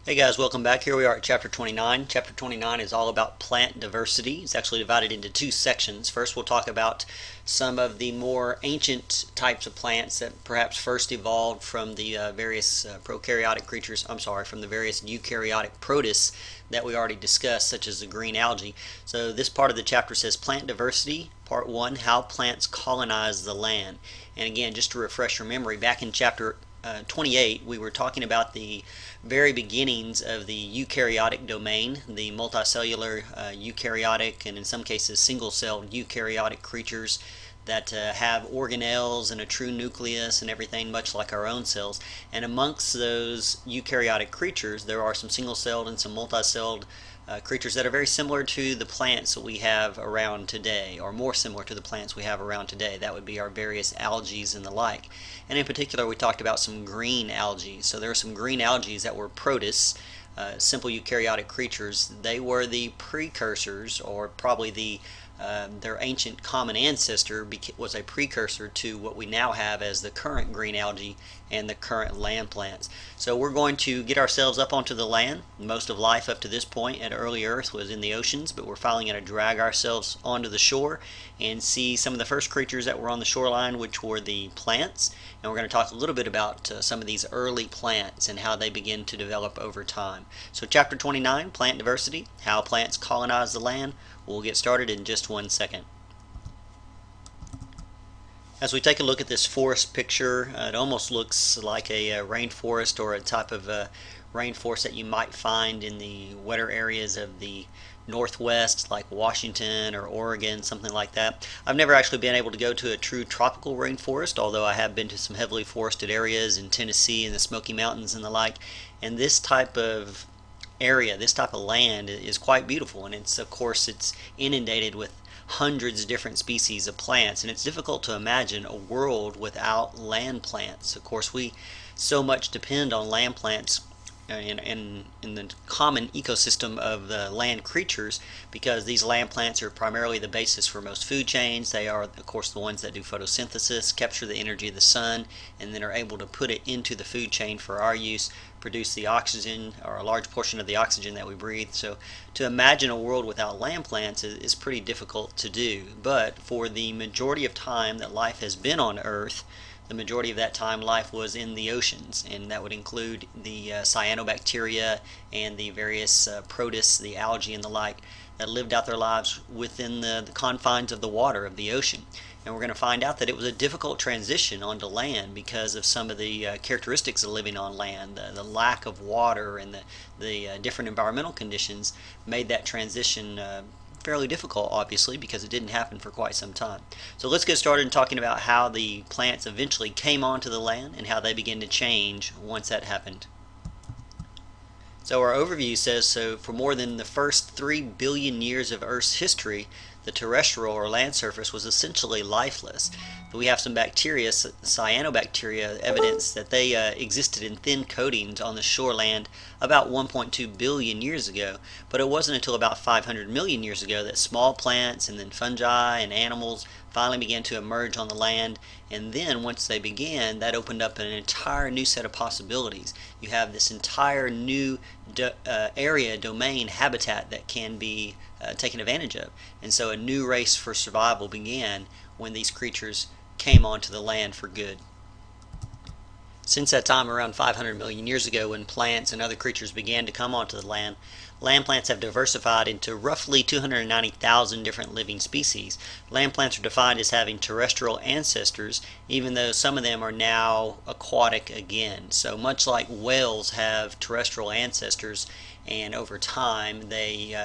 Hey guys, welcome back. Here we are at Chapter 29. Chapter 29 is all about plant diversity. It's actually divided into two sections. First, we'll talk about some of the more ancient types of plants that perhaps first evolved from the various prokaryotic creatures, from the various eukaryotic protists that we already discussed, such as the green algae. So this part of the chapter says Plant Diversity, Part 1, How Plants Colonize the Land. And again, just to refresh your memory, back in Chapter 28, we were talking about the very beginnings of the eukaryotic domain, the multicellular eukaryotic, and in some cases single-celled eukaryotic creatures that have organelles and a true nucleus and everything much like our own cells. And amongst those eukaryotic creatures, there are some single-celled and some multi-celled creatures that are very similar to the plants that we have around today, or more similar to the plants we have around today. That would be our various algae and the like. And in particular, we talked about some green algae. So there are some green algae that were protists, simple eukaryotic creatures. They were the precursors, or probably their ancient common ancestor was a precursor to what we now have as the current green algae and the current land plants. So we're going to get ourselves up onto the land. Most of life up to this point at early Earth was in the oceans, but we're finally going to drag ourselves onto the shore and see some of the first creatures that were on the shoreline, which were the plants. And we're going to talk a little bit about some of these early plants and how they begin to develop over time. So Chapter 29, Plant Diversity, How Plants Colonize the Land. We'll get started in just 1 second. As we take a look at this forest picture, it almost looks like a rainforest, or a type of rainforest that you might find in the wetter areas of the Northwest, like Washington or Oregon, something like that. I've never actually been able to go to a true tropical rainforest, although I have been to some heavily forested areas in Tennessee and the Smoky Mountains and the like. And this type of area, this type of land, is quite beautiful, and of course it's inundated with hundreds of different species of plants, and it's difficult to imagine a world without land plants. Of course, we so much depend on land plants in the common ecosystem of the land creatures, because these land plants are primarily the basis for most food chains. They are, of course, the ones that do photosynthesis, capture the energy of the sun, and then are able to put it into the food chain for our use, produce the oxygen, or a large portion of the oxygen that we breathe. So to imagine a world without land plants is pretty difficult to do. But for the majority of time that life has been on Earth, the majority of that time life was in the oceans, and that would include the cyanobacteria and the various protists, the algae and the like, that lived out their lives within the confines of the water of the ocean. And we're going to find out that it was a difficult transition onto land because of some of the characteristics of living on land. The lack of water and the different environmental conditions made that transition fairly difficult, obviously, because it didn't happen for quite some time. So let's get started in talking about how the plants eventually came onto the land and how they began to change once that happened. So our overview says, so for more than the first 3 billion years of Earth's history, the terrestrial or land surface was essentially lifeless. We have some bacteria, cyanobacteria, evidence that they existed in thin coatings on the shoreland about 1.2 billion years ago. But it wasn't until about 500 million years ago that small plants and then fungi and animals finally began to emerge on the land. And then once they began, that opened up an entire new set of possibilities. You have this entire new area, domain, habitat that can be taken advantage of. And so a new race for survival began when these creatures came onto the land for good. Since that time, around 500 million years ago, when plants and other creatures began to come onto the land, land plants have diversified into roughly 290,000 different living species. Land plants are defined as having terrestrial ancestors, even though some of them are now aquatic again. So much like whales have terrestrial ancestors, and over time they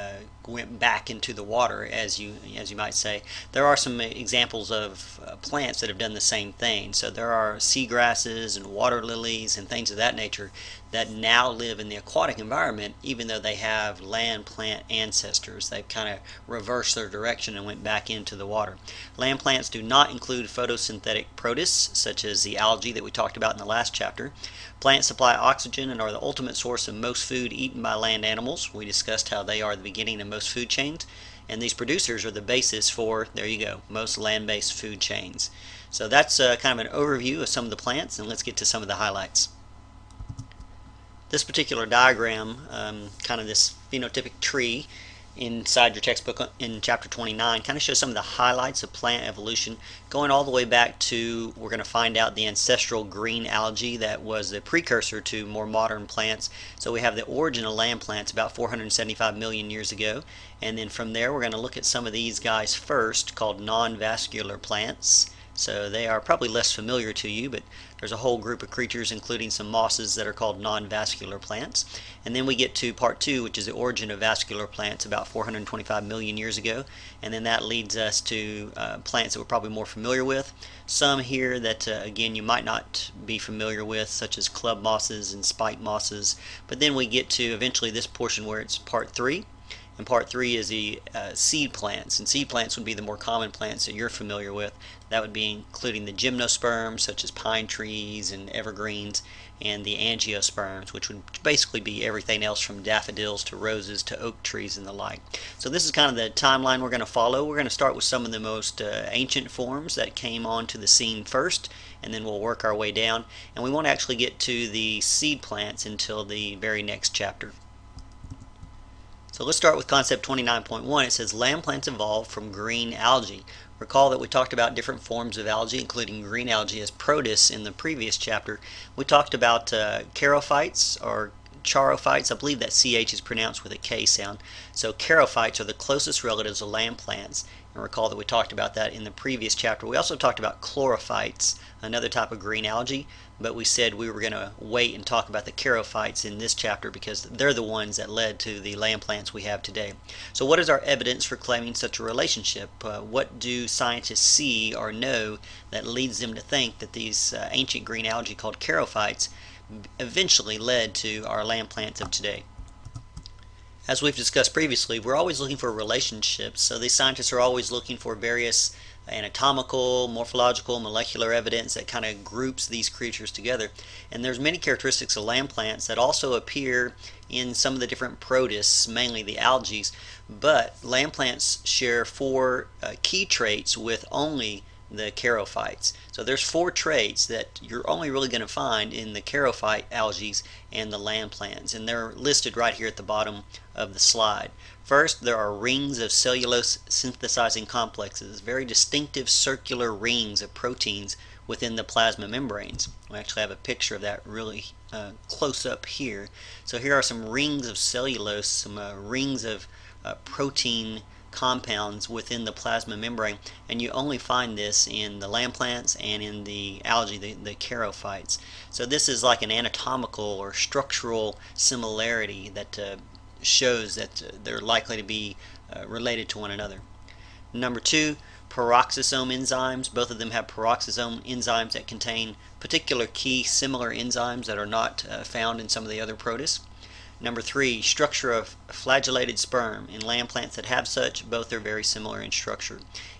went back into the water, as you might say. There are some examples of plants that have done the same thing. So there are seagrasses and water lilies and things of that nature that now live in the aquatic environment, even though they have land plant ancestors. They've kind of reversed their direction and went back into the water. Land plants do not include photosynthetic protists, such as the algae that we talked about in the last chapter. Plants supply oxygen and are the ultimate source of most food eaten by land animals. We discussed how they are the beginning of most food chains, and these producers are the basis for, there you go, most land-based food chains. So that's kind of an overview of some of the plants, and let's get to some of the highlights. This particular diagram, kind of this phenotypic tree inside your textbook in chapter 29, kind of shows some of the highlights of plant evolution, going all the way back to, we're going to find out, the ancestral green algae that was the precursor to more modern plants. So we have the origin of land plants about 475 million years ago, and then from there we're going to look at some of these guys first, called non-vascular plants. So they are probably less familiar to you, but there's a whole group of creatures, including some mosses, that are called non-vascular plants. And then we get to part 2, which is the origin of vascular plants about 425 million years ago. And then that leads us to plants that we're probably more familiar with. Some here that, again, you might not be familiar with, such as club mosses and spike mosses. But then we get to eventually this portion where it's part 3. And part 3 is the seed plants, and seed plants would be the more common plants that you're familiar with. That would be including the gymnosperms, such as pine trees and evergreens, and the angiosperms, which would basically be everything else from daffodils to roses to oak trees and the like. So this is kind of the timeline we're going to follow. We're going to start with some of the most ancient forms that came onto the scene first, and then we'll work our way down. And we won't actually get to the seed plants until the very next chapter. So let's start with concept 29.1. It says land plants evolved from green algae. Recall that we talked about different forms of algae, including green algae as protists in the previous chapter. We talked about charophytes or charophytes. I believe that CH is pronounced with a K sound. So charophytes are the closest relatives of land plants. And recall that we talked about that in the previous chapter. We also talked about chlorophytes, another type of green algae, but we said we were going to wait and talk about the charophytes in this chapter because they're the ones that led to the land plants we have today. So what is our evidence for claiming such a relationship? What do scientists see or know that leads them to think that these ancient green algae called charophytes eventually led to our land plants of today? As we've discussed previously, we're always looking for relationships, so these scientists are always looking for various anatomical, morphological, molecular evidence that kind of groups these creatures together. And there's many characteristics of land plants that also appear in some of the different protists, mainly the algae, but land plants share 4 key traits with only the charophytes. So there's 4 traits that you're only really going to find in the charophyte algae and the land plants, and they're listed right here at the bottom of the slide. First, there are rings of cellulose synthesizing complexes, very distinctive circular rings of proteins within the plasma membranes. We actually have a picture of that really close up here. So here are some rings of cellulose, some rings of protein compounds within the plasma membrane, and you only find this in the land plants and in the algae, the charophytes. So this is like an anatomical or structural similarity that shows that they're likely to be related to one another. Number 2, peroxisome enzymes. Both of them have peroxisome enzymes that contain particular key similar enzymes that are not found in some of the other protists. Number 3, structure of flagellated sperm. In land plants that have such, both are very similar in structure.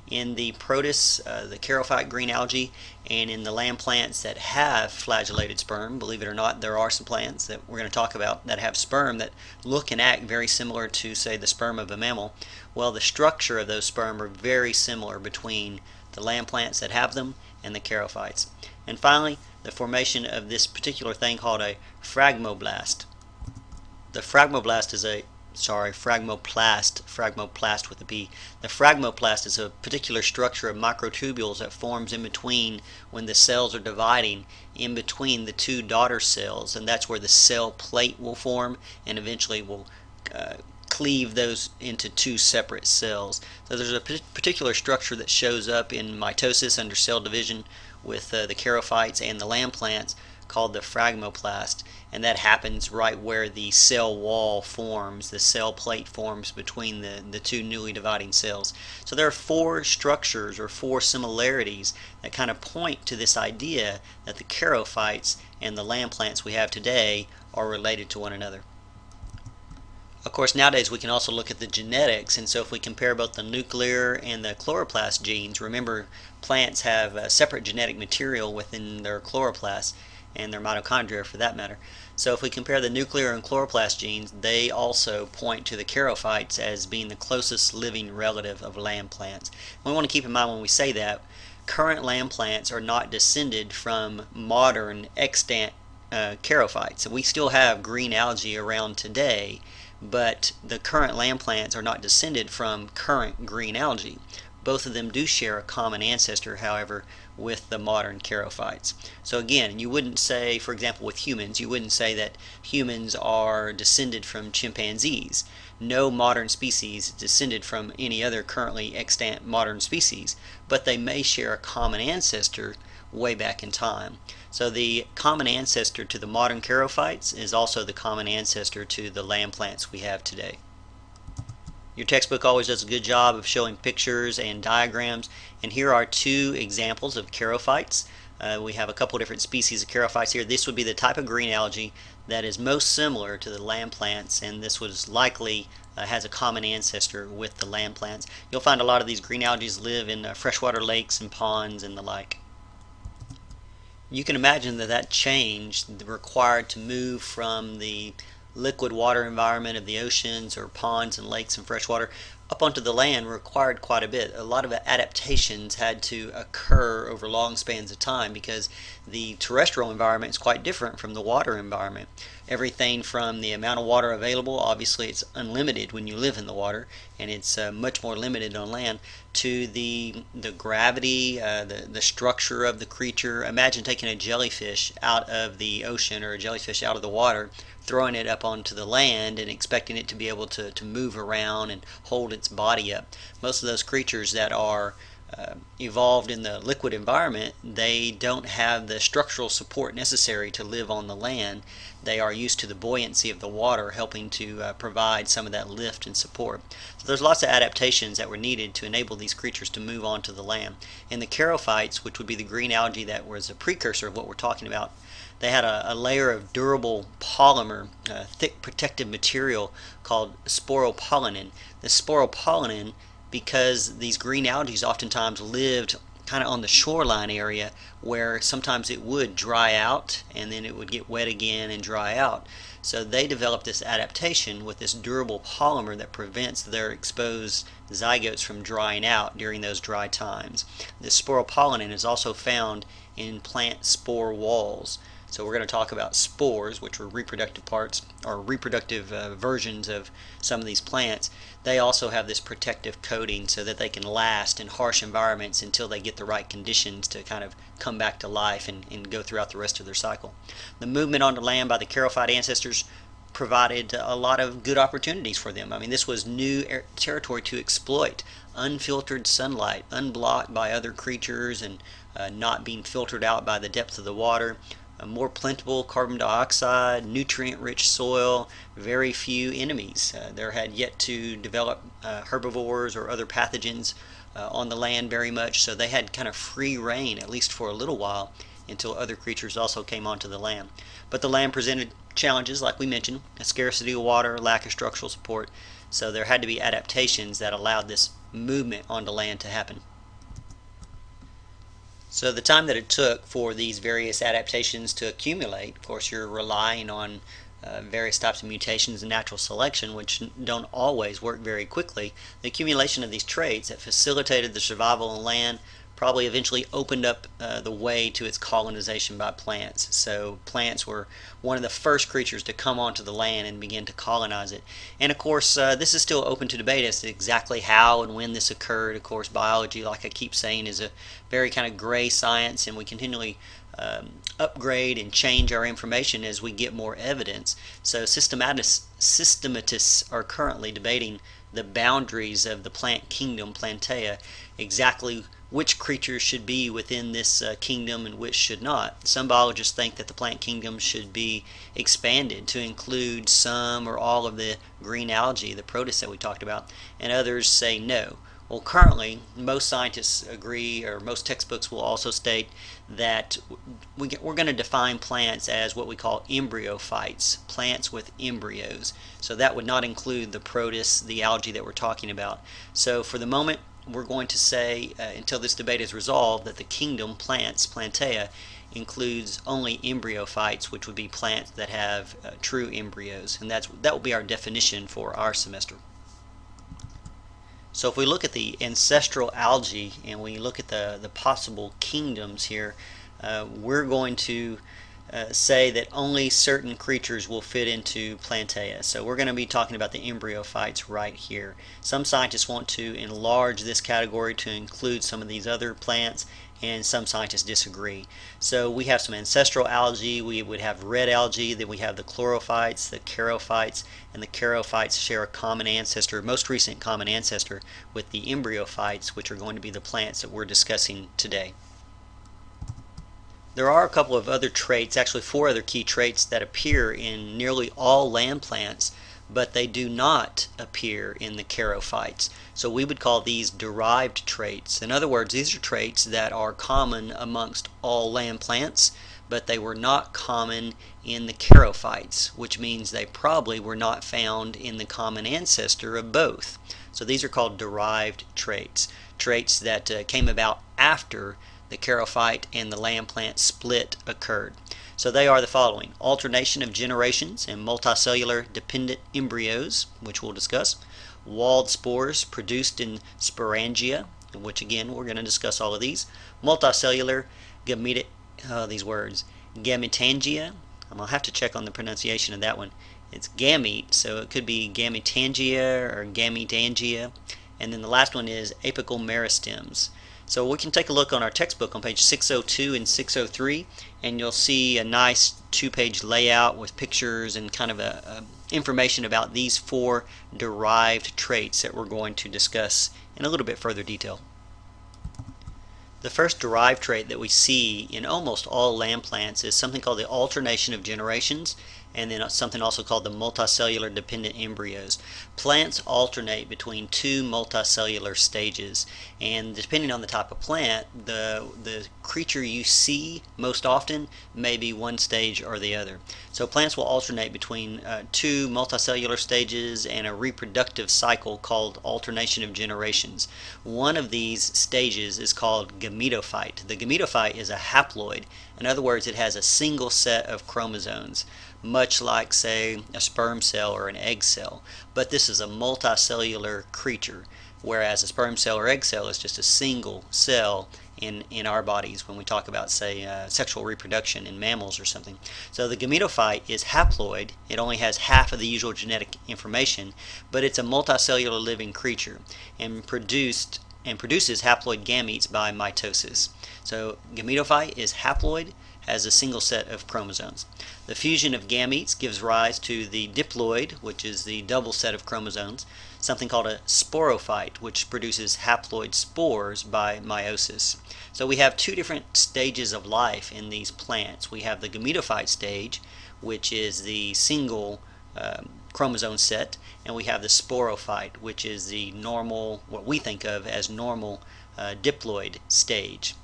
In the protists, the charophyte green algae, and in the land plants that have flagellated sperm, believe it or not, there are some plants that we're going to talk about that have sperm that look and act very similar to, say, the sperm of a mammal. Well, the structure of those sperm are very similar between the land plants that have them and the charophytes. And finally, the formation of this particular thing called a phragmoblast. The phragmoblast is phragmoplast with a P. The phragmoplast is a particular structure of microtubules that forms in between when the cells are dividing in between the 2 daughter cells, and that's where the cell plate will form and eventually will cleave those into 2 separate cells. So there's a particular structure that shows up in mitosis under cell division with the charophytes and the land plants called the phragmoplast, and that happens right where the cell wall forms, the cell plate forms between the 2 newly dividing cells. So there are 4 structures or 4 similarities that kind of point to this idea that the charophytes and the land plants we have today are related to one another. Of course, nowadays we can also look at the genetics, and so if we compare both the nuclear and the chloroplast genes, remember plants have separate genetic material within their chloroplasts and their mitochondria for that matter. So if we compare the nuclear and chloroplast genes, they also point to the charophytes as being the closest living relative of land plants. And we want to keep in mind when we say that, current land plants are not descended from modern extant charophytes. We still have green algae around today, but the current land plants are not descended from current green algae. Both of them do share a common ancestor, however, with the modern charophytes. So again, you wouldn't say, for example, with humans, you wouldn't say that humans are descended from chimpanzees. No modern species is descended from any other currently extant modern species, but they may share a common ancestor way back in time. So the common ancestor to the modern charophytes is also the common ancestor to the land plants we have today. Your textbook always does a good job of showing pictures and diagrams, and here are two examples of charophytes. We have a couple different species of charophytes here. This would be the type of green algae that is most similar to the land plants, and this was likely has a common ancestor with the land plants. You'll find a lot of these green algae live in freshwater lakes and ponds and the like. You can imagine that change required to move from the liquid water environment of the oceans or ponds and lakes and freshwater up onto the land required quite a bit. A lot of adaptations had to occur over long spans of time because the terrestrial environment is quite different from the water environment. Everything from the amount of water available, obviously it's unlimited when you live in the water, and it's much more limited on land, to the gravity, the structure of the creature. Imagine taking a jellyfish out of the ocean or a jellyfish out of the water, throwing it up onto the land and expecting it to be able to move around and hold its body up. Most of those creatures that are evolved in the liquid environment, they don't have the structural support necessary to live on the land. They are used to the buoyancy of the water helping to provide some of that lift and support. So there's lots of adaptations that were needed to enable these creatures to move onto the land. And the charophytes, which would be the green algae that was a precursor of what we're talking about, they had a layer of durable polymer, thick protective material called sporopollenin. The sporopollenin, because these green algae oftentimes lived kind of on the shoreline area where sometimes it would dry out and then it would get wet again and dry out. So they developed this adaptation with this durable polymer that prevents their exposed zygotes from drying out during those dry times. This sporopollenin is also found in plant spore walls. So we're going to talk about spores, which are reproductive parts or reproductive versions of some of these plants. They also have this protective coating so that they can last in harsh environments until they get the right conditions to kind of come back to life and go throughout the rest of their cycle. The movement onto land by the charophyte ancestors provided a lot of good opportunities for them. I mean, this was new territory to exploit. Unfiltered sunlight, unblocked by other creatures and not being filtered out by the depth of the water. A more plentiful carbon dioxide, nutrient-rich soil, very few enemies. There had yet to develop herbivores or other pathogens on the land very much, so they had kind of free reign, at least for a little while, until other creatures also came onto the land. But the land presented challenges, like we mentioned, a scarcity of water, lack of structural support, so there had to be adaptations that allowed this movement onto land to happen. So the time that it took for these various adaptations to accumulate, of course you're relying on various types of mutations and natural selection, which don't always work very quickly. The accumulation of these traits that facilitated the survival on land probably eventually opened up the way to its colonization by plants. So plants were one of the first creatures to come onto the land and begin to colonize it. And of course this is still open to debate as to exactly how and when this occurred. Of course biology, like I keep saying, is a very kind of gray science, and we continually upgrade and change our information as we get more evidence. So systematists are currently debating the boundaries of the plant kingdom, Plantae, exactly which creatures should be within this kingdom and which should not. Some biologists think that the plant kingdom should be expanded to include some or all of the green algae, the protists that we talked about, and others say no. Well, currently, most scientists agree, or most textbooks will also state that we're going to define plants as what we call embryophytes, plants with embryos. So that would not include the protists, the algae that we're talking about. So for the moment, we're going to say, until this debate is resolved, that the kingdom, plants, Plantae, includes only embryophytes, which would be plants that have true embryos. And that will be our definition for our semester. So if we look at the ancestral algae and we look at the possible kingdoms here, we're going to say that only certain creatures will fit into Plantaea. So we're going to be talking about the embryophytes right here. Some scientists want to enlarge this category to include some of these other plants, and some scientists disagree. So we have some ancestral algae, we would have red algae, then we have the chlorophytes, the charophytes, and the charophytes share a common ancestor, most recent common ancestor, with the embryophytes, which are going to be the plants that we're discussing today. There are a couple of other traits, actually 4 other key traits that appear in nearly all land plants, but they do not appear in the charophytes. So we would call these derived traits. In other words, these are traits that are common amongst all land plants, but they were not common in the charophytes, which means they probably were not found in the common ancestor of both. So these are called derived traits, traits that came about after the charophyte and the land plant split occurred. So they are the following: alternation of generations and multicellular dependent embryos, which we'll discuss; walled spores produced in sporangia, which again we're going to discuss all of these; multicellular gametangia. I'm going to have to check on the pronunciation of that one. It's gamete, so it could be gametangia or gametangia. And then the last one is apical meristems. So we can take a look on our textbook on page 602 and 603, and you'll see a nice 2-page layout with pictures and kind of information about these 4 derived traits that we're going to discuss in a little bit further detail. The first derived trait that we see in almost all land plants is something called the alternation of generations, and then something also called the multicellular dependent embryos. Plants alternate between 2 multicellular stages, and depending on the type of plant, the creature you see most often may be one stage or the other. So plants will alternate between 2 multicellular stages and a reproductive cycle called alternation of generations. One of these stages is called gametophyte. The gametophyte is a haploid. In other words, it has a single set of chromosomes, much like, say, a sperm cell or an egg cell. But this is a multicellular creature, whereas a sperm cell or egg cell is just a single cell in our bodies when we talk about, say, sexual reproduction in mammals or something. So the gametophyte is haploid. It only has half of the usual genetic information, but it's a multicellular living creature and produces haploid gametes by mitosis. So gametophyte is haploid, has a single set of chromosomes. The fusion of gametes gives rise to the diploid, which is the double set of chromosomes, something called a sporophyte, which produces haploid spores by meiosis. So we have 2 different stages of life in these plants. We have the gametophyte stage, which is the single chromosome set, and we have the sporophyte, which is the normal, what we think of as normal diploid stage.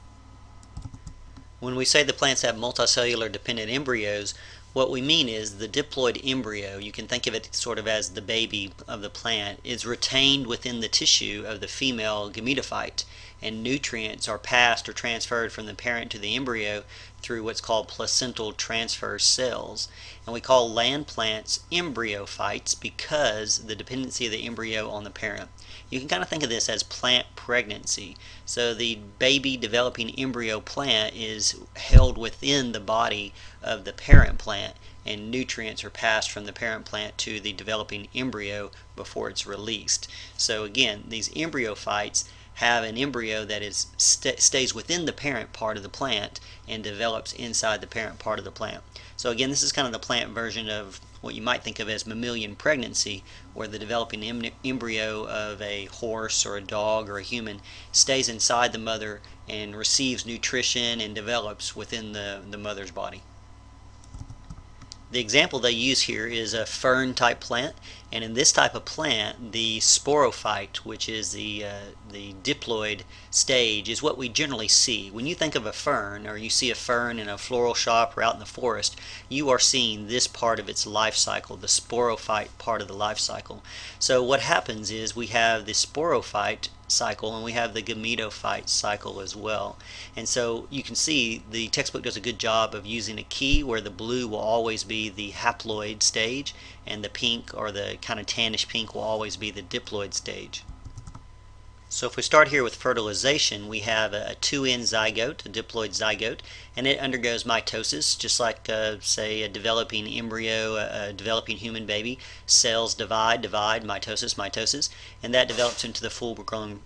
When we say the plants have multicellular dependent embryos, what we mean is the diploid embryo, you can think of it sort of as the baby of the plant, is retained within the tissue of the female gametophyte, and nutrients are passed or transferred from the parent to the embryo through what's called placental transfer cells. And we call land plants embryophytes because the dependency of the embryo on the parent. You can kind of think of this as plant pregnancy. So the baby developing embryo plant is held within the body of the parent plant, and nutrients are passed from the parent plant to the developing embryo before it's released. So again, these embryophytes have an embryo that is stays within the parent part of the plant and develops inside the parent part of the plant. So again, this is kind of the plant version of what you might think of as mammalian pregnancy, where the developing embryo of a horse or a dog or a human stays inside the mother and receives nutrition and develops within the mother's body. The example they use here is a fern type plant, and in this type of plant the sporophyte, which is the diploid stage, is what we generally see. When you think of a fern, or you see a fern in a floral shop or out in the forest, you are seeing this part of its life cycle, the sporophyte part of the life cycle. So what happens is we have the sporophyte cycle and we have the gametophyte cycle as well. And so you can see the textbook does a good job of using a key where the blue will always be the haploid stage and the pink, or the kind of tannish pink, will always be the diploid stage. So if we start here with fertilization, we have a 2N zygote, a diploid zygote, and it undergoes mitosis, just like, say, a developing embryo, a developing human baby. Cells divide, mitosis, and that develops into the full-grown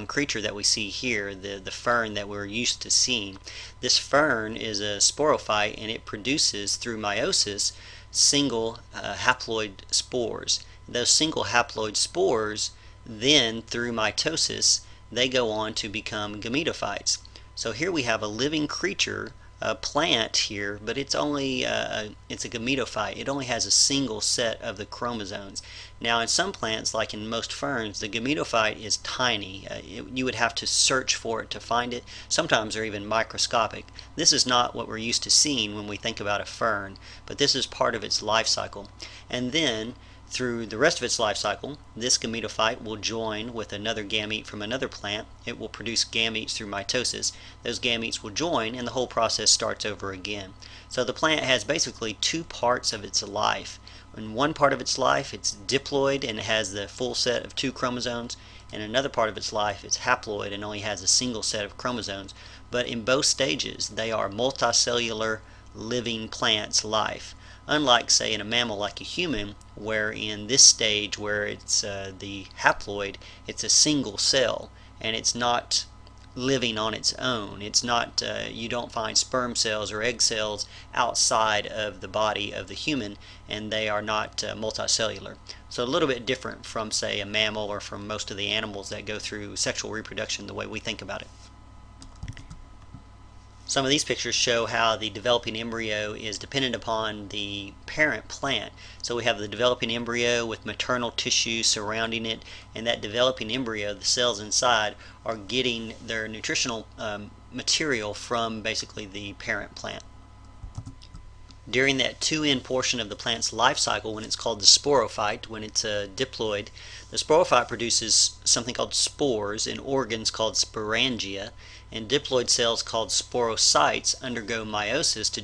creature that we see here, the fern that we're used to seeing. This fern is a sporophyte, and it produces, through meiosis, single haploid spores. Those single haploid spores then, through mitosis, they go on to become gametophytes. So here we have a living creature, a plant here, but it's only it's a gametophyte. It only has a single set of the chromosomes. Now, in some plants, like in most ferns, the gametophyte is tiny. You would have to search for it to find it. Sometimes they're even microscopic. This is not what we're used to seeing when we think about a fern, but this is part of its life cycle. And then, through the rest of its life cycle, this gametophyte will join with another gamete from another plant. It will produce gametes through mitosis. Those gametes will join, and the whole process starts over again. So the plant has basically two parts of its life. In one part of its life, it's diploid and it has the full set of 2 chromosomes. In another part of its life, it's haploid and only has a single set of chromosomes. But in both stages, they are multicellular living plants' life. Unlike, say, in a mammal like a human, where in this stage where it's the haploid, it's a single cell and it's not living on its own. It's not, you don't find sperm cells or egg cells outside of the body of the human, and they are not multicellular. So a little bit different from, say, a mammal or from most of the animals that go through sexual reproduction the way we think about it. Some of these pictures show how the developing embryo is dependent upon the parent plant. So we have the developing embryo with maternal tissue surrounding it, and that developing embryo, the cells inside, are getting their nutritional material from basically the parent plant. During that 2N portion of the plant's life cycle, when it's called the sporophyte, when it's a diploid, the sporophyte produces something called spores in organs called sporangia, and diploid cells called sporocytes undergo meiosis to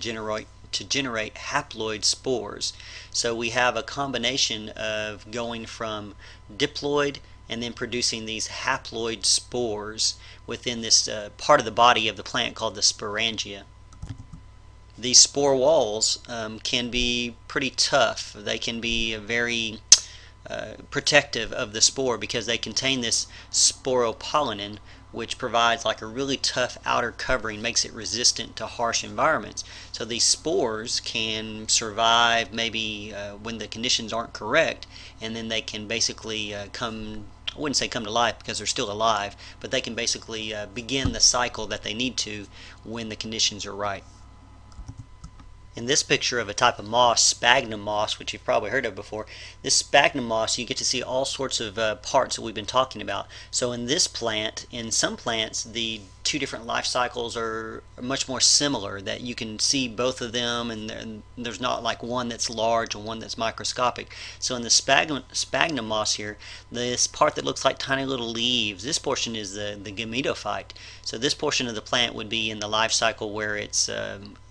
generate haploid spores. So we have a combination of going from diploid and then producing these haploid spores within this part of the body of the plant called the sporangia. These spore walls can be pretty tough. They can be very protective of the spore because they contain this sporopollenin, which provides like a really tough outer covering, makes it resistant to harsh environments. So these spores can survive maybe when the conditions aren't correct, and then they can basically I wouldn't say come to life because they're still alive, but they can basically begin the cycle that they need to when the conditions are right. In this picture of a type of moss, sphagnum moss, which you've probably heard of before, this sphagnum moss, you get to see all sorts of parts that we've been talking about. So in this plant, in some plants, the 2 different life cycles are much more similar, that you can see both of them, and there's not like one that's large and one that's microscopic. So in the sphagnum moss here, this part that looks like tiny little leaves, this portion is the gametophyte. So this portion of the plant would be in the life cycle where it's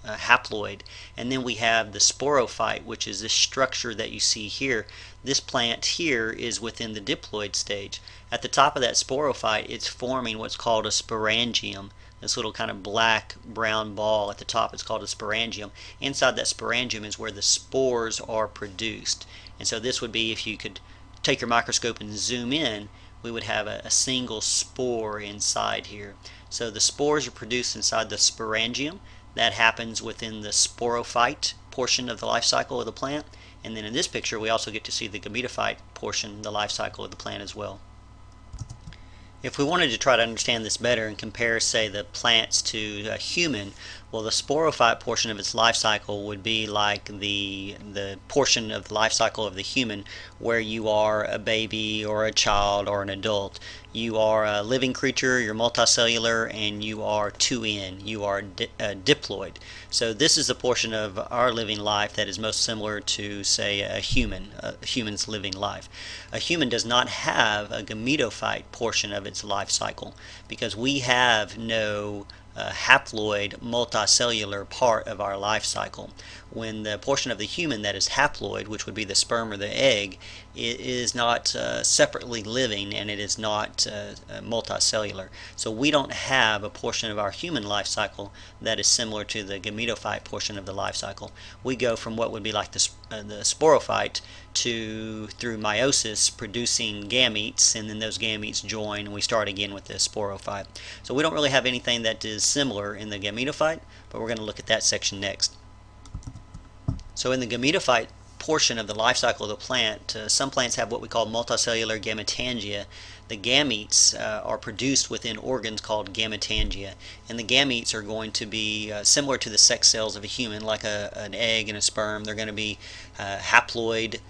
haploid, and then we have the sporophyte, which is this structure that you see here. This plant here is within the diploid stage. At the top of that sporophyte, it's forming what's called a sporangium. This little kind of black brown ball at the top is called a sporangium. Inside that sporangium is where the spores are produced. And so this would be, if you could take your microscope and zoom in, we would have a single spore inside here. So the spores are produced inside the sporangium. That happens within the sporophyte portion of the life cycle of the plant. And then in this picture, we also get to see the gametophyte portion, the life cycle of the plant as well. If we wanted to try to understand this better and compare, say, the plants to a human, well, the sporophyte portion of its life cycle would be like the portion of the life cycle of the human where you are a baby or a child or an adult. You are a living creature, you're multicellular, and you are 2N, you are diploid. So this is the portion of our living life that is most similar to, say, a human's living life. A human does not have a gametophyte portion of its life cycle because we have no haploid multicellular part of our life cycle. when the portion of the human that is haploid, which would be the sperm or the egg, it is not separately living, and it is not multicellular. So we don't have a portion of our human life cycle that is similar to the gametophyte portion of the life cycle. We go from what would be like the sporophyte to, through meiosis, producing gametes, and then those gametes join and we start again with the sporophyte. So we don't really have anything that is similar in the gametophyte, but we're going to look at that section next. So in the gametophyte portion of the life cycle of the plant, some plants have what we call multicellular gametangia. The gametes are produced within organs called gametangia, and the gametes are going to be similar to the sex cells of a human, like an egg and a sperm. They're going to be haploid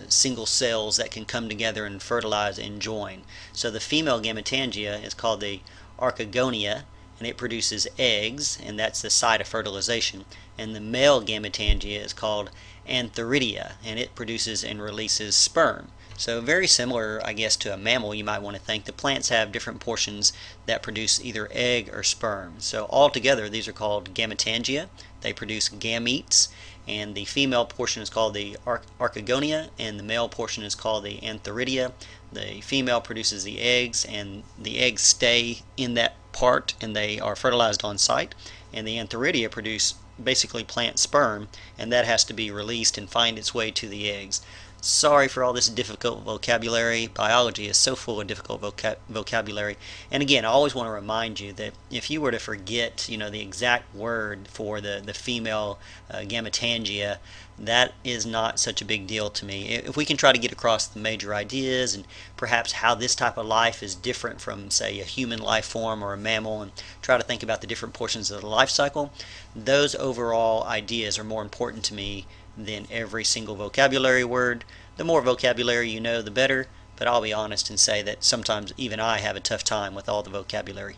single cells that can come together and fertilize and join. So the female gametangia is called the archegonia, and it produces eggs, and that's the site of fertilization. And the male gametangia is called antheridia, and it produces and releases sperm. So very similar, I guess, to a mammal, you might want to think. The plants have different portions that produce either egg or sperm. So altogether, these are called gametangia. They produce gametes, and the female portion is called the archegonia, and the male portion is called the antheridia. The female produces the eggs, and the eggs stay in that part, and they are fertilized on site. And the antheridia produce basically plant sperm, and that has to be released and find its way to the eggs. Sorry for all this difficult vocabulary. Biology is so full of difficult vocabulary. And again, I always want to remind you that if you were to forget, the exact word for the female gametangia, that is not such a big deal to me. If we can try to get across the major ideas and perhaps how this type of life is different from, say, a human life form or a mammal, and try to think about the different portions of the life cycle, those overall ideas are more important to me than every single vocabulary word. The more vocabulary you know, the better, but I'll be honest and say that sometimes even I have a tough time with all the vocabulary.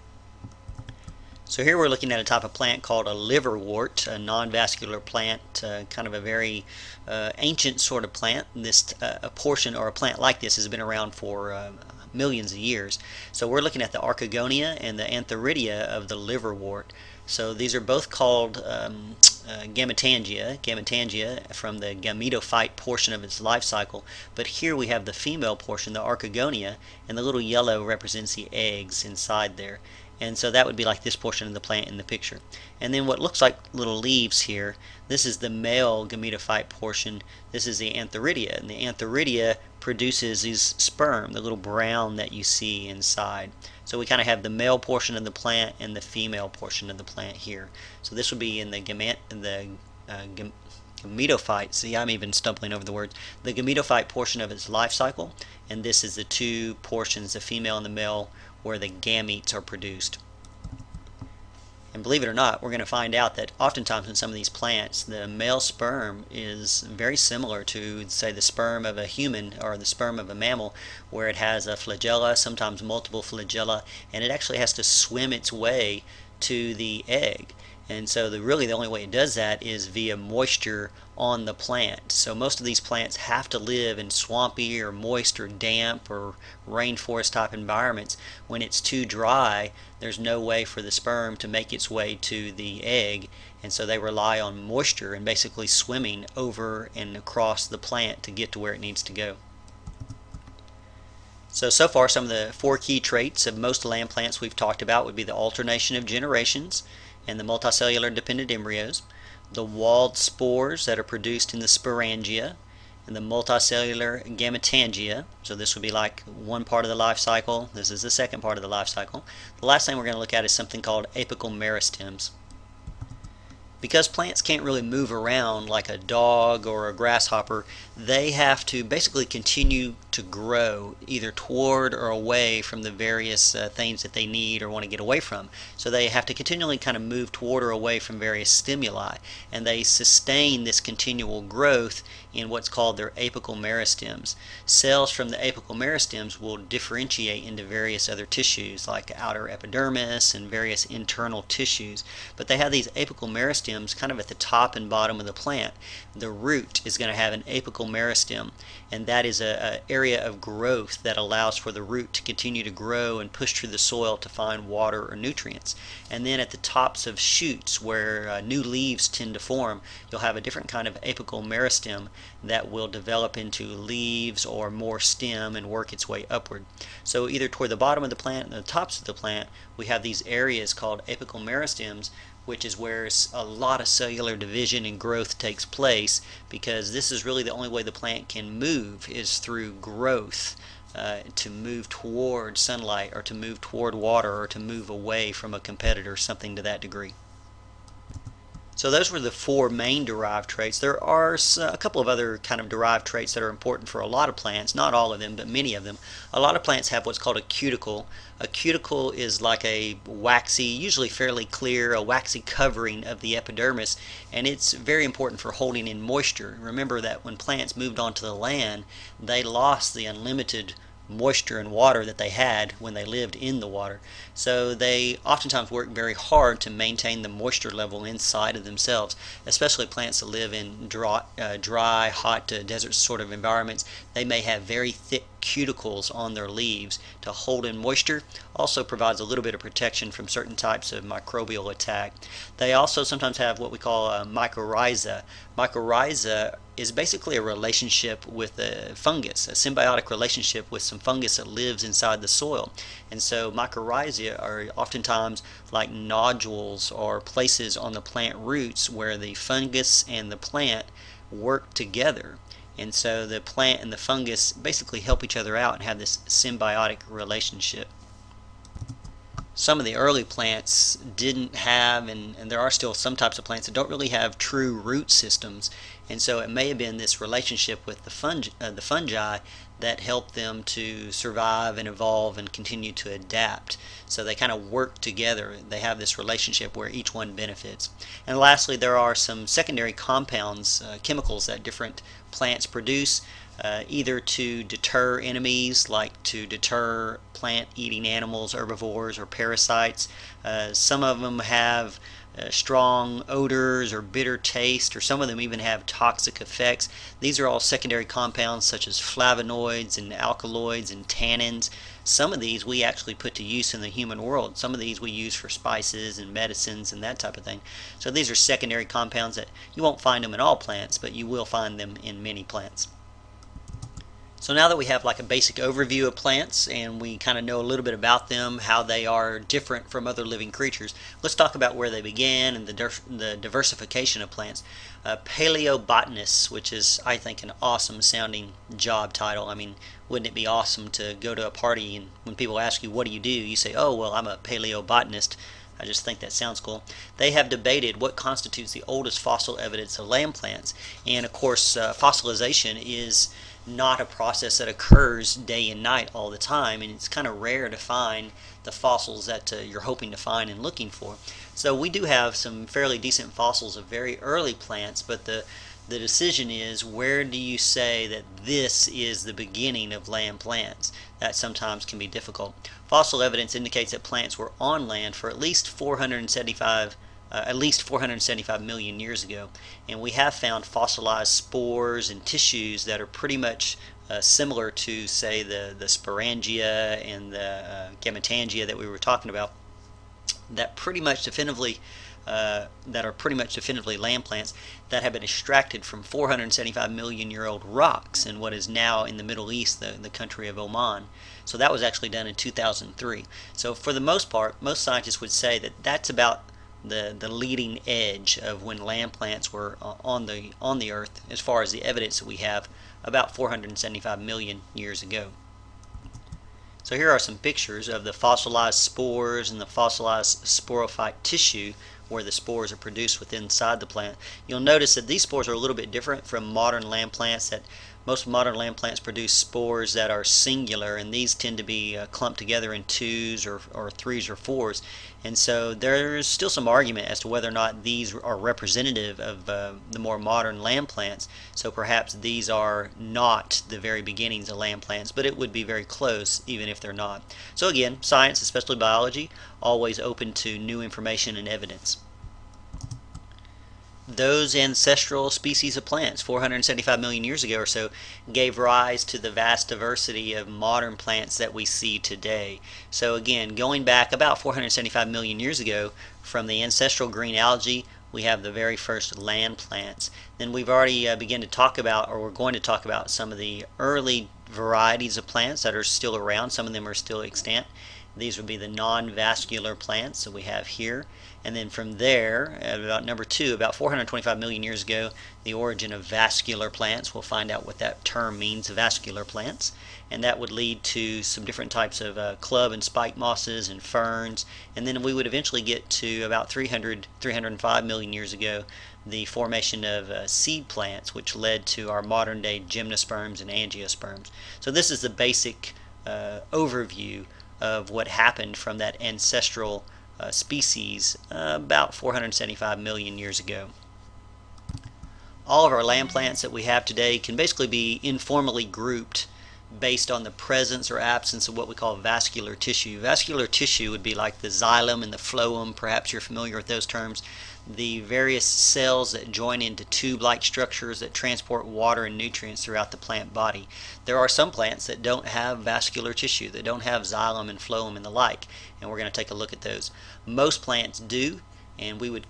So here we're looking at a type of plant called a liverwort, a non-vascular plant, kind of a very ancient sort of plant. A portion or a plant like this has been around for millions of years. So we're looking at the archegonia and the antheridia of the liverwort. So these are both called gametangia from the gametophyte portion of its life cycle, but here we have the female portion, the archegonia, and the little yellow represents the eggs inside there. And so that would be like this portion of the plant in the picture. And then what looks like little leaves here, this is the male gametophyte portion. This is the antheridia, and the antheridia produces these sperm, the little brown that you see inside. So we kind of have the male portion of the plant and the female portion of the plant here. So this would be in the gametophyte. See, I'm even stumbling over the words. The gametophyte portion of its life cycle, and this is the two portions, the female and the male, where the gametes are produced. And believe it or not, we're going to find out that oftentimes in some of these plants, the male sperm is very similar to, say, the sperm of a human or the sperm of a mammal, where it has a flagella, sometimes multiple flagella, and it actually has to swim its way to the egg. And so really the only way it does that is via moisture on the plant. So most of these plants have to live in swampy or moist or damp or rainforest type environments. When it's too dry, there's no way for the sperm to make its way to the egg, and so they rely on moisture and basically swimming over and across the plant to get to where it needs to go. So far some of the 4 key traits of most land plants we've talked about would be the alternation of generations and the multicellular dependent embryos, the walled spores that are produced in the sporangia, and the multicellular gametangia. So this would be like one part of the life cycle. This is the second part of the life cycle. The last thing we're going to look at is something called apical meristems. Because plants can't really move around like a dog or a grasshopper, they have to basically continue to grow either toward or away from the various things that they need or want to get away from. So they have to continually kind of move toward or away from various stimuli, and they sustain this continual growth in what's called their apical meristems. Cells from the apical meristems will differentiate into various other tissues like outer epidermis and various internal tissues, but they have these apical meristems kind of at the top and bottom of the plant. The root is going to have an apical meristem, and that is an area area of growth that allows for the root to continue to grow and push through the soil to find water or nutrients. And then at the tops of shoots where new leaves tend to form, you'll have a different kind of apical meristem that will develop into leaves or more stem and work its way upward. So either toward the bottom of the plant and the tops of the plant, we have these areas called apical meristems, which is where a lot of cellular division and growth takes place, because this is really the only way the plant can move is through growth, to move toward sunlight or to move toward water or to move away from a competitor, something to that degree. So those were the four main derived traits. There are a couple of other kind of derived traits that are important for a lot of plants, not all of them, but many of them. A lot of plants have what's called a cuticle. A cuticle is like a waxy, usually fairly clear, a waxy covering of the epidermis, and it's very important for holding in moisture. Remember that when plants moved onto the land, they lost the unlimited moisture and water that they had when they lived in the water. So they oftentimes work very hard to maintain the moisture level inside of themselves, especially plants that live in dry, hot, desert sort of environments. They may have very thick cuticles on their leaves to hold in moisture. Also provides a little bit of protection from certain types of microbial attack. They also sometimes have what we call mycorrhiza. Mycorrhiza is basically a relationship with a fungus, a symbiotic relationship with some fungus that lives inside the soil. And so mycorrhiza are oftentimes like nodules or places on the plant roots where the fungus and the plant work together. And so the plant and the fungus basically help each other out and have this symbiotic relationship. Some of the early plants didn't have, and there are still some types of plants that don't really have true root systems, and so it may have been this relationship with the fungi that helped them to survive and evolve and continue to adapt. So they kind of work together. They have this relationship where each one benefits. And lastly, there are some secondary compounds, chemicals that different plants produce, either to deter enemies, like to deter plant-eating animals, herbivores, or parasites. Some of them have strong odors or bitter taste, or some of them even have toxic effects. These are all secondary compounds such as flavonoids and alkaloids and tannins. Some of these we actually put to use in the human world. Some of these we use for spices and medicines and that type of thing. So these are secondary compounds that you won't find them in all plants, but you will find them in many plants. So now that we have like a basic overview of plants and we kind of know a little bit about them, how they are different from other living creatures, let's talk about where they began and the diversification of plants. Paleobotanists, which is, I think, an awesome sounding job title. I mean, wouldn't it be awesome to go to a party and when people ask you, what do, you say, oh, well, I'm a paleobotanist. I just think that sounds cool. They have debated what constitutes the oldest fossil evidence of land plants. And of course, fossilization is not a process that occurs day and night all the time, and it's kind of rare to find the fossils that you're hoping to find and looking for. So we do have some fairly decent fossils of very early plants, but the decision is, where do you say that this is the beginning of land plants? That sometimes can be difficult. Fossil evidence indicates that plants were on land for at least 475 million years ago, and we have found fossilized spores and tissues that are pretty much similar to, say, the sporangia and the gametangia that we were talking about, that are pretty much definitively land plants that have been extracted from 475 million year old rocks in what is now in the Middle East, the country of Oman. So that was actually done in 2003. So for the most part, most scientists would say that that's about the leading edge of when land plants were on the earth, as far as the evidence that we have, about 475 million years ago. So here are some pictures of the fossilized spores and the fossilized sporophyte tissue where the spores are produced within inside the plant. You'll notice that these spores are a little bit different from modern land plants. That most modern land plants produce spores that are singular, and these tend to be clumped together in twos or threes or fours. And so there's still some argument as to whether or not these are representative of the more modern land plants. So perhaps these are not the very beginnings of land plants, but it would be very close even if they're not. So again, science, especially biology, always open to new information and evidence. those ancestral species of plants 475 million years ago or so gave rise to the vast diversity of modern plants that we see today. So again, going back about 475 million years ago, from the ancestral green algae, we have the very first land plants. Then we've already begun to talk about, or we're going to talk about, some of the early varieties of plants that are still around. Some of them are still extant. These would be the non-vascular plants that we have here. And then from there, about number 2, about 425 million years ago, the origin of vascular plants. We'll find out what that term means, vascular plants. And that would lead to some different types of club and spike mosses and ferns. And then we would eventually get to about 305 million years ago, the formation of seed plants, which led to our modern day gymnosperms and angiosperms. So this is the basic overview of what happened from that ancestral species about 475 million years ago. All of our land plants that we have today can basically be informally grouped based on the presence or absence of what we call vascular tissue. Vascular tissue would be like the xylem and the phloem. Perhaps you're familiar with those terms. The various cells that join into tube-like structures that transport water and nutrients throughout the plant body. There are some plants that don't have vascular tissue, that don't have xylem and phloem and the like, and we're going to take a look at those. Most plants do, and we would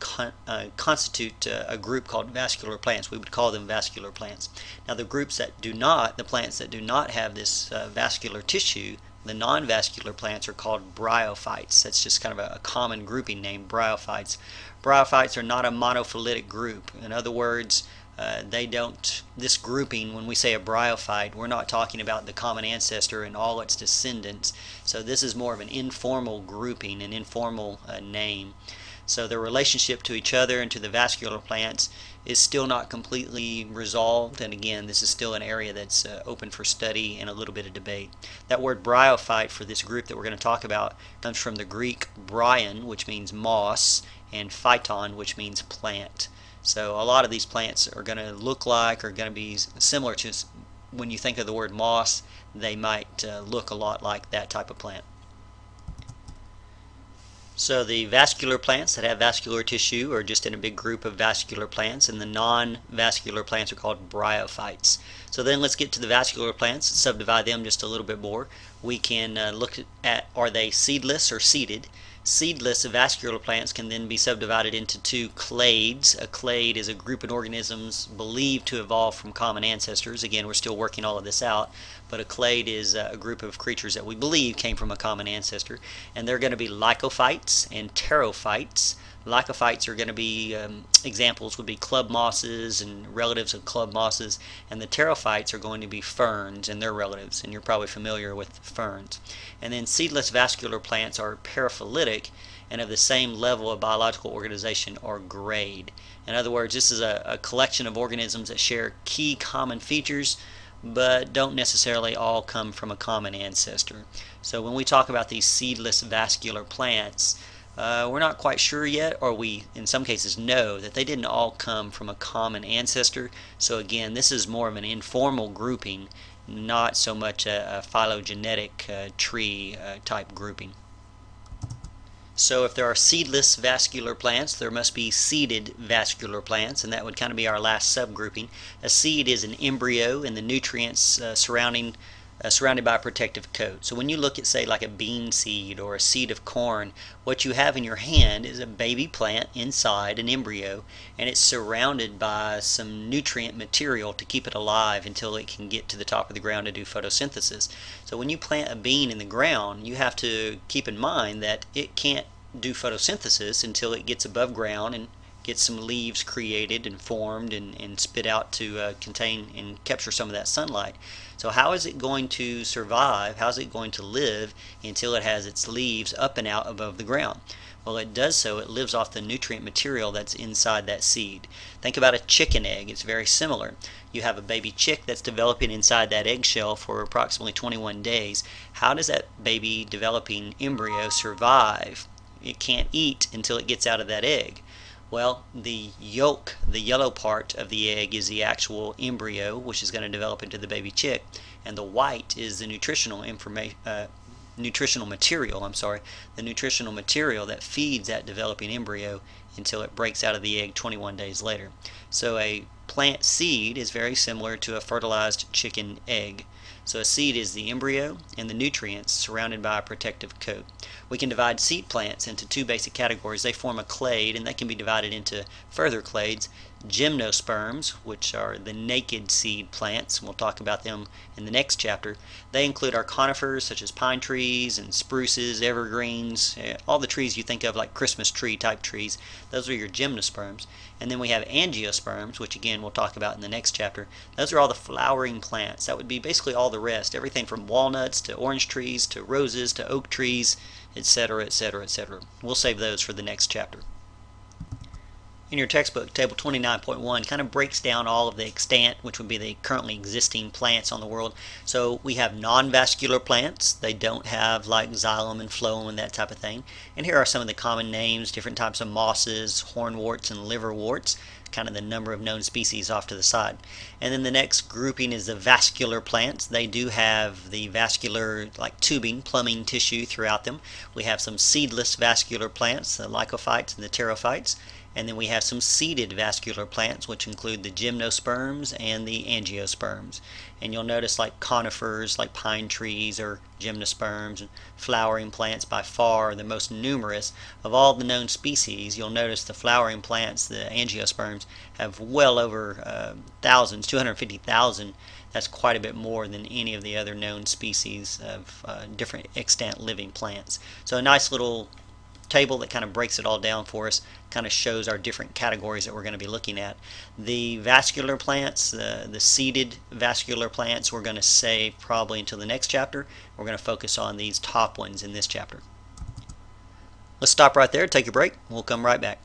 constitute a group called vascular plants. We would call them vascular plants. Now the groups that do not, the plants that do not have this vascular tissue, the non-vascular plants, are called bryophytes. That's just kind of a common grouping name, bryophytes. Bryophytes are not a monophyletic group. In other words, this grouping, when we say a bryophyte, we're not talking about the common ancestor and all its descendants. So this is more of an informal grouping, an informal name. So their relationship to each other and to the vascular plants is still not completely resolved, and again, this is still an area that's open for study and a little bit of debate. That word bryophyte for this group that we're going to talk about comes from the Greek bryon, which means moss, and phyton, which means plant. So a lot of these plants are going to look like, or going to be similar to, when you think of the word moss, they might look a lot like that type of plant. So the vascular plants that have vascular tissue are just in a big group of vascular plants, and the non-vascular plants are called bryophytes. So then let's get to the vascular plants, subdivide them just a little bit more. We can look at, are they seedless or seeded? Seedless vascular plants can then be subdivided into 2 clades. A clade is a group of organisms believed to evolve from common ancestors. Again, we're still working all of this out, but a clade is a group of creatures that we believe came from a common ancestor. And they're going to be lycophytes and pterophytes. Lycophytes are going to be, examples would be club mosses and relatives of club mosses, and the pterophytes are going to be ferns and their relatives, and you're probably familiar with ferns. And then seedless vascular plants are paraphyletic and of the same level of biological organization or grade. In other words, this is a collection of organisms that share key common features, but don't necessarily all come from a common ancestor. So when we talk about these seedless vascular plants, we're not quite sure yet, or we in some cases know that they didn't all come from a common ancestor. So again, this is more of an informal grouping, not so much a phylogenetic tree type grouping. So if there are seedless vascular plants, there must be seeded vascular plants, and that would kind of be our last subgrouping. A seed is an embryo, and the nutrients surrounded by a protective coat. So when you look at, say, like a bean seed or a seed of corn, what you have in your hand is a baby plant inside an embryo, and it's surrounded by some nutrient material to keep it alive until it can get to the top of the ground to do photosynthesis. So when you plant a bean in the ground, you have to keep in mind that it can't do photosynthesis until it gets above ground and get some leaves created and formed and spit out to contain and capture some of that sunlight. So how is it going to survive? How is it going to live until it has its leaves up and out above the ground? Well, it does so. It lives off the nutrient material that's inside that seed. Think about a chicken egg. It's very similar. You have a baby chick that's developing inside that eggshell for approximately 21 days. How does that baby developing embryo survive? It can't eat until it gets out of that egg. Well, the yolk, the yellow part of the egg, is the actual embryo, which is going to develop into the baby chick, and the white is the nutritional nutritional material, the nutritional material that feeds that developing embryo until it breaks out of the egg 21 days later. So a plant seed is very similar to a fertilized chicken egg. So a seed is the embryo and the nutrients surrounded by a protective coat. We can divide seed plants into two basic categories. They form a clade, and they can be divided into further clades. Gymnosperms, which are the naked seed plants, and we'll talk about them in the next chapter. They include our conifers such as pine trees and spruces, evergreens, all the trees you think of like Christmas tree type trees. Those are your gymnosperms. And then we have angiosperms, which again we'll talk about in the next chapter. Those are all the flowering plants. That would be basically all the rest, everything from walnuts to orange trees to roses to oak trees, etc., etc., etc. We'll save those for the next chapter. In your textbook, Table 29.1 kind of breaks down all of the extant, which would be the currently existing plants on the world. So we have non-vascular plants. They don't have like xylem and phloem and that type of thing. And here are some of the common names, different types of mosses, hornworts, and liverworts, kind of the number of known species off to the side. And then the next grouping is the vascular plants. They do have the vascular, like tubing, plumbing tissue throughout them. We have some seedless vascular plants, the lycophytes and the pterophytes. And then we have some seeded vascular plants, which include the gymnosperms and the angiosperms. And you'll notice like conifers, like pine trees or gymnosperms, and flowering plants by far the most numerous of all the known species. You'll notice the flowering plants, the angiosperms, have well over thousands, 250,000. That's quite a bit more than any of the other known species of different extant living plants. So a nice little table that kind of breaks it all down for us, kind of shows our different categories that we're going to be looking at. The vascular plants, the seeded vascular plants, we're going to save probably until the next chapter. We're going to focus on these top ones in this chapter. Let's stop right there, take a break, we'll come right back.